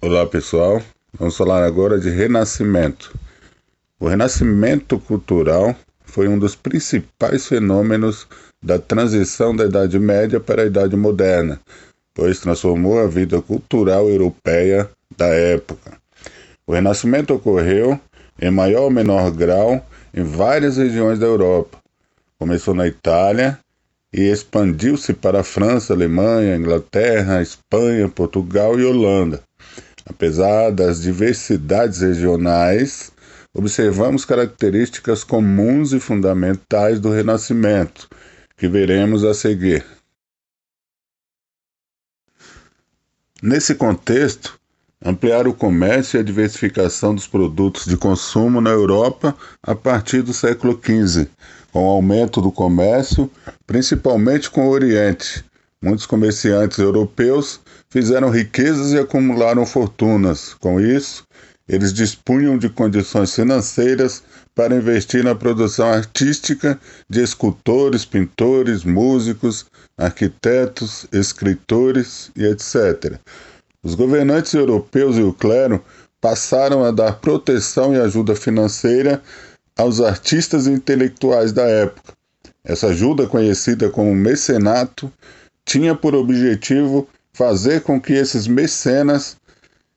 Olá pessoal, vamos falar agora de Renascimento. O Renascimento cultural foi um dos principais fenômenos da transição da Idade Média para a Idade Moderna, pois transformou a vida cultural europeia da época. O Renascimento ocorreu, em maior ou menor grau, em várias regiões da Europa. Começou na Itália e expandiu-se para a França, Alemanha, Inglaterra, Espanha, Portugal e Holanda. Apesar das diversidades regionais, observamos características comuns e fundamentais do Renascimento, que veremos a seguir. Nesse contexto, ampliar o comércio e a diversificação dos produtos de consumo na Europa a partir do século XV, com o aumento do comércio, principalmente com o Oriente. Muitos comerciantes europeus fizeram riquezas e acumularam fortunas. Com isso, eles dispunham de condições financeiras para investir na produção artística de escultores, pintores, músicos, arquitetos, escritores e etc. Os governantes europeus e o clero passaram a dar proteção e ajuda financeira aos artistas e intelectuais da época. Essa ajuda, conhecida como mecenato, tinha por objetivo fazer com que esses mecenas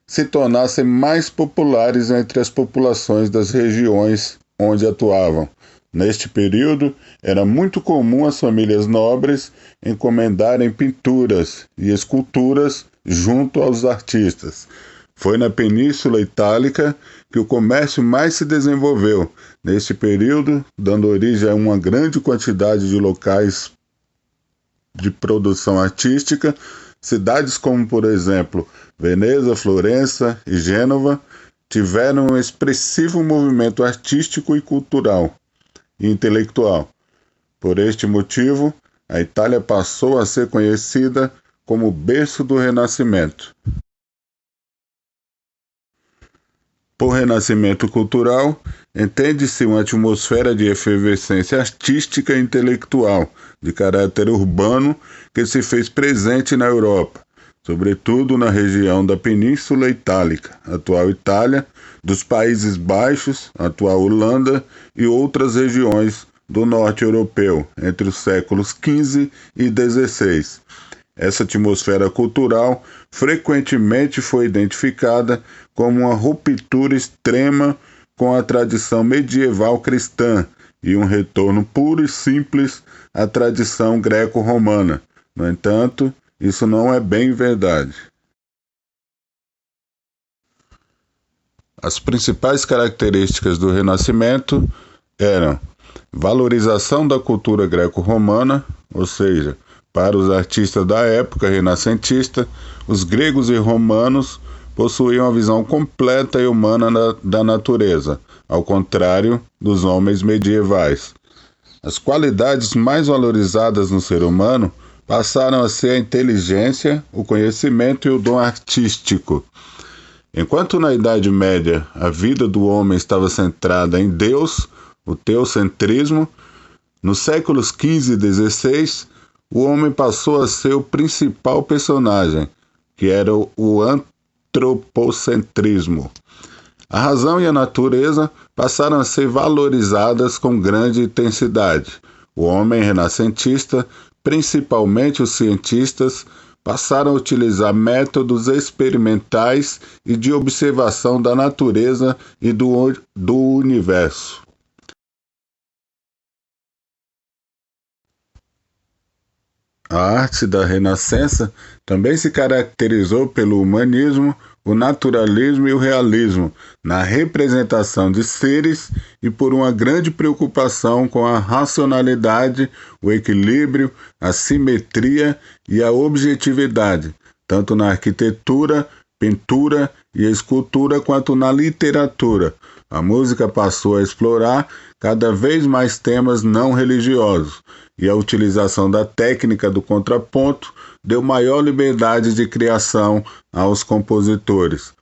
se tornassem mais populares entre as populações das regiões onde atuavam. Neste período, era muito comum as famílias nobres encomendarem pinturas e esculturas junto aos artistas. Foi na Península Itálica que o comércio mais se desenvolveu, neste período, dando origem a uma grande quantidade de locais de produção artística. Cidades como, por exemplo, Veneza, Florença e Gênova tiveram um expressivo movimento artístico e cultural e intelectual. Por este motivo, a Itália passou a ser conhecida como o berço do Renascimento. Por renascimento cultural, entende-se uma atmosfera de efervescência artística e intelectual, de caráter urbano, que se fez presente na Europa, sobretudo na região da Península Itálica, atual Itália, dos Países Baixos, atual Holanda, e outras regiões do norte europeu, entre os séculos XV e XVI. Essa atmosfera cultural frequentemente foi identificada como uma ruptura extrema com a tradição medieval cristã e um retorno puro e simples à tradição greco-romana. No entanto, isso não é bem verdade. As principais características do Renascimento eram valorização da cultura greco-romana, ou seja, para os artistas da época renascentista, os gregos e romanos possuíam uma visão completa e humana da natureza, ao contrário dos homens medievais. As qualidades mais valorizadas no ser humano passaram a ser a inteligência, o conhecimento e o dom artístico. Enquanto na Idade Média a vida do homem estava centrada em Deus, o teocentrismo, nos séculos XV e XVI, o homem passou a ser o principal personagem, que era o antropocentrismo. A razão e a natureza passaram a ser valorizadas com grande intensidade. O homem renascentista, principalmente os cientistas, passaram a utilizar métodos experimentais e de observação da natureza e do universo. A arte da Renascença também se caracterizou pelo humanismo, o naturalismo e o realismo na representação de seres e por uma grande preocupação com a racionalidade, o equilíbrio, a simetria e a objetividade, tanto na arquitetura, pintura e escultura quanto na literatura. A música passou a explorar cada vez mais temas não religiosos, e a utilização da técnica do contraponto deu maior liberdade de criação aos compositores.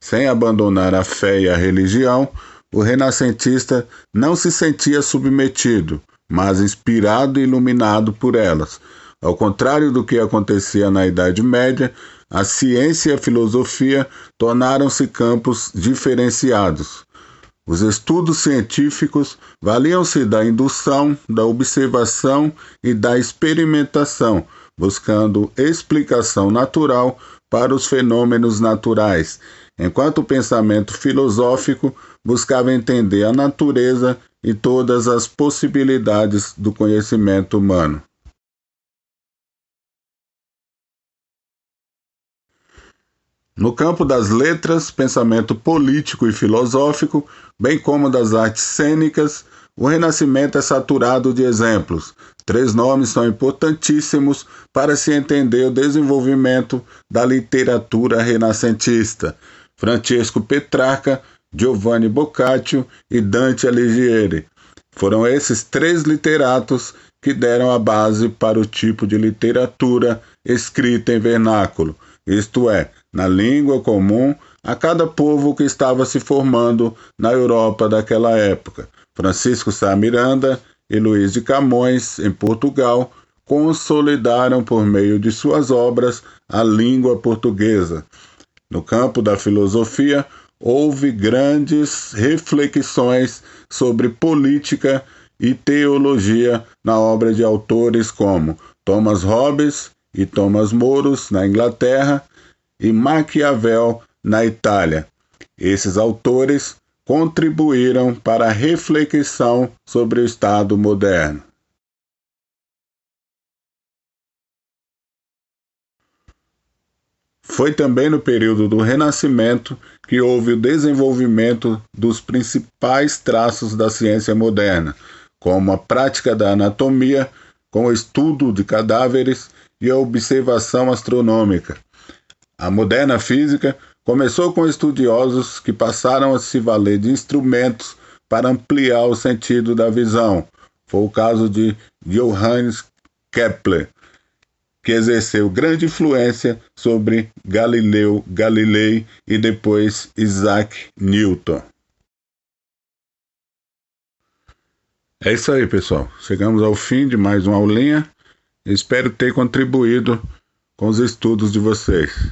Sem abandonar a fé e a religião, o renascentista não se sentia submetido, mas inspirado e iluminado por elas. Ao contrário do que acontecia na Idade Média, a ciência e a filosofia tornaram-se campos diferenciados. Os estudos científicos valiam-se da indução, da observação e da experimentação, buscando explicação natural para os fenômenos naturais, enquanto o pensamento filosófico buscava entender a natureza e todas as possibilidades do conhecimento humano. No campo das letras, pensamento político e filosófico, bem como das artes cênicas, o Renascimento é saturado de exemplos. 3 nomes são importantíssimos para se entender o desenvolvimento da literatura renascentista: Francesco Petrarca, Giovanni Boccaccio e Dante Alighieri. Foram esses 3 literatos que deram a base para o tipo de literatura escrita em vernáculo, isto é, na língua comum a cada povo que estava se formando na Europa daquela época. Francisco Sá Miranda e Luís de Camões, em Portugal, consolidaram por meio de suas obras a língua portuguesa. No campo da filosofia, houve grandes reflexões sobre política e teologia na obra de autores como Thomas Hobbes e Thomas More, na Inglaterra, e Maquiavel, na Itália. Esses autores contribuíram para a reflexão sobre o Estado moderno. Foi também no período do Renascimento que houve o desenvolvimento dos principais traços da ciência moderna, como a prática da anatomia, com o estudo de cadáveres e a observação astronômica. A moderna física começou com estudiosos que passaram a se valer de instrumentos para ampliar o sentido da visão. Foi o caso de Johannes Kepler, que exerceu grande influência sobre Galileu Galilei e depois Isaac Newton. É isso aí, pessoal. Chegamos ao fim de mais uma aulinha. Espero ter contribuído com os estudos de vocês.